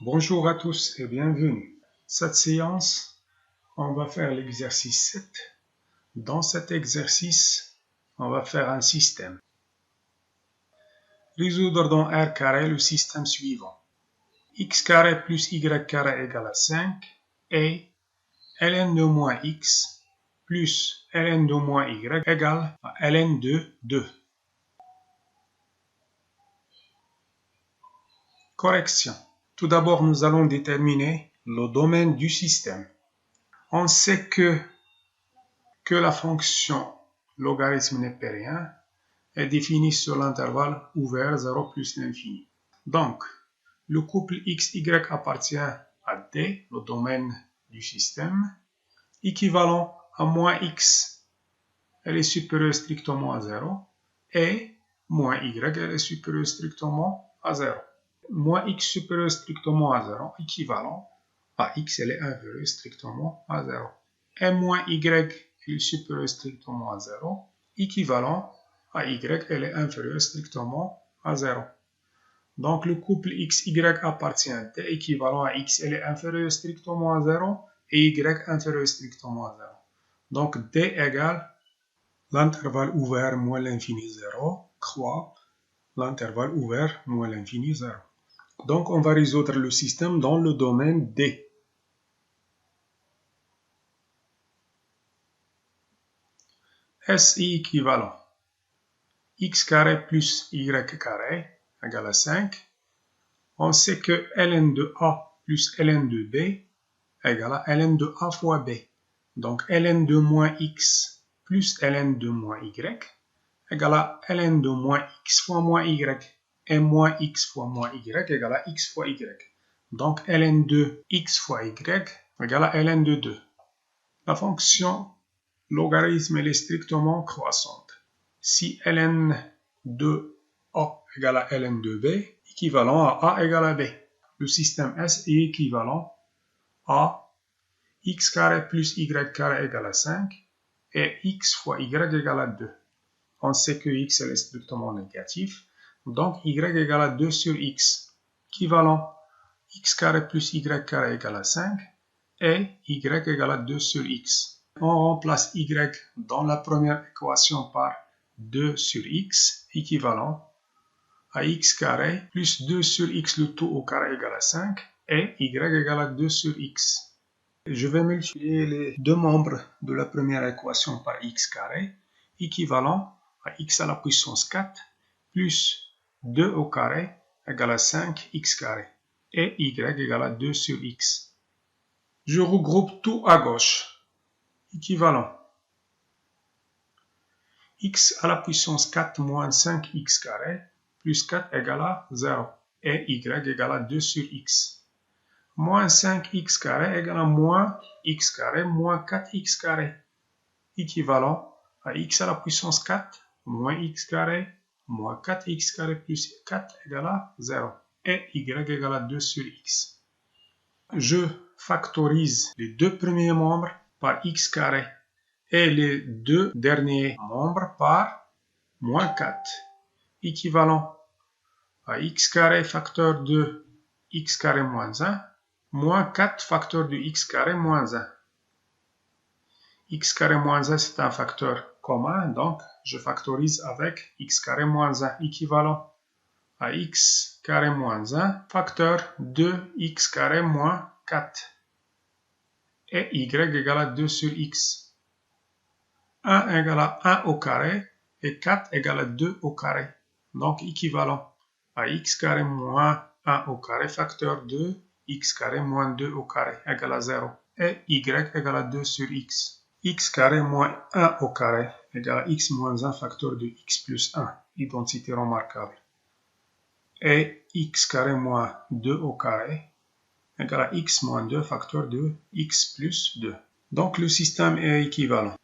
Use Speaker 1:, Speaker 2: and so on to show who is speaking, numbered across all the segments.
Speaker 1: Bonjour à tous et bienvenue. Cette séance, on va faire l'exercice 7. Dans cet exercice, on va faire un système. Résoudre dans R carré le système suivant. X carré plus Y carré égale à 5 et ln de moins X plus ln de moins Y égale à ln de 2. Correction. Tout d'abord, nous allons déterminer le domaine du système. On sait que la fonction logarithme népérien est définie sur l'intervalle ouvert 0 plus l'infini. Donc, le couple XY appartient à D, le domaine du système, équivalent à moins X, elle est supérieure strictement à 0, et moins Y, elle est supérieure strictement à 0. Moins X supérieur strictement à 0, équivalent à X, elle est inférieure strictement à 0. Et moins Y, elle est supérieure strictement à 0, équivalent à Y, elle est inférieure strictement à 0. Donc, le couple XY appartient à D, équivalent à X, elle est inférieure strictement à 0, et Y inférieur strictement à 0. Donc, D égale l'intervalle ouvert moins l'infini 0, croix l'intervalle ouvert moins l'infini 0. Donc, on va résoudre le système dans le domaine D. S est équivalent. X carré plus Y carré égale à 5. On sait que ln de A plus ln de B égale à ln de A fois B. Donc, ln de moins X plus ln de moins Y égale à ln de moins X fois moins Y. Et moins X fois moins Y égale à X fois Y. Donc, ln de X fois Y égale à ln de 2. La fonction logarithme elle est strictement croissante. Si ln de A égale à ln de B, équivalent à A égale à B. Le système S est équivalent à X carré plus Y carré égale à 5 et X fois Y égale à 2. On sait que X est strictement négatif, donc Y égale à 2 sur X, équivalent X carré plus Y carré égale à 5 et Y égale à 2 sur X. On remplace Y dans la première équation par 2 sur X, équivalent à X carré plus 2 sur X le tout au carré égale à 5 et Y égale à 2 sur X. Je vais multiplier les deux membres de la première équation par X carré, équivalent à X à la puissance 4 plus 2 au carré égale à 5 X carré et Y égale à 2 sur X. Je regroupe tout à gauche. Équivalent. X à la puissance 4 moins 5 X carré plus 4 égale à 0 et Y égale à 2 sur X. Moins 5x carré égale à moins x carré moins 4x carré, équivalent à x à la puissance 4 moins x carré moins 4x carré plus 4 égale à 0 et y égale à 2 sur x. Je factorise les deux premiers membres par x carré et les deux derniers membres par moins 4, équivalent à x carré facteur de x carré moins 1 moins 4 facteur de x carré moins 1. X carré moins 1, c'est un facteur commun, donc je factorise avec x carré moins 1, équivalent à x carré moins 1, facteur de x carré moins 4. Et y égale à 2 sur x. 1 égale à 1 au carré et 4 égale à 2 au carré. Donc équivalent à x carré moins 1 au carré, facteur de x carré moins 2 au carré égale à 0 et y égale à 2 sur x. X carré moins 1 au carré égale à x moins 1 facteur de x plus 1, identité remarquable. Et x carré moins 2 au carré égale à x moins 2 facteur de x plus 2. Donc le système est équivalent.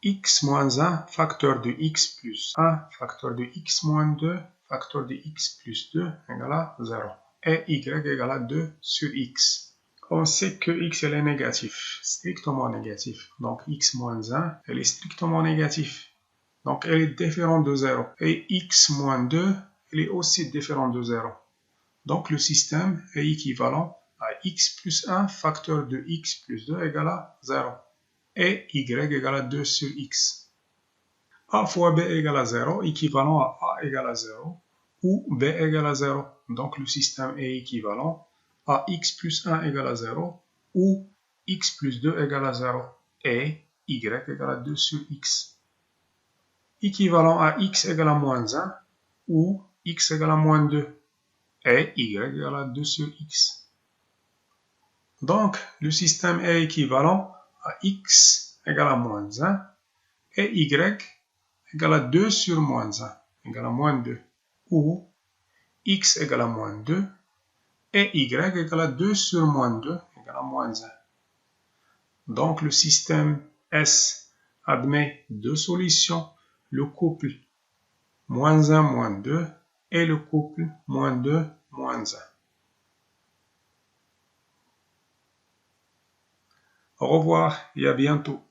Speaker 1: X moins 1 facteur de x plus 1 facteur de x moins 2 facteur de x plus 2 égale à 0. Et y égale à 2 sur x. On sait que x elle est négatif, strictement négatif. Donc x moins 1, elle est strictement négatif. Donc elle est différente de 0. Et x moins 2, elle est aussi différente de 0. Donc le système est équivalent à x plus 1 facteur de x plus 2 égale à 0 et y égale à 2 sur x. A fois b égale à 0 équivalent à a égale à 0 ou b égale à 0. Donc le système est équivalent à x plus 1 égale à 0 ou x plus 2 égale à 0 et y égale à 2 sur x. Équivalent à x égale à moins 1 ou x égale à moins 2 et y égale à 2 sur x. Donc, le système est équivalent à x égale à moins 1 et y égale à 2 sur moins 1 égale à moins 2 ou x égale à moins 2 et y égale à 2 sur moins 2 égale à moins 1. Donc, le système S admet deux solutions, le couple moins 1, moins 2 et le couple moins 2, moins 1. Au revoir et à bientôt.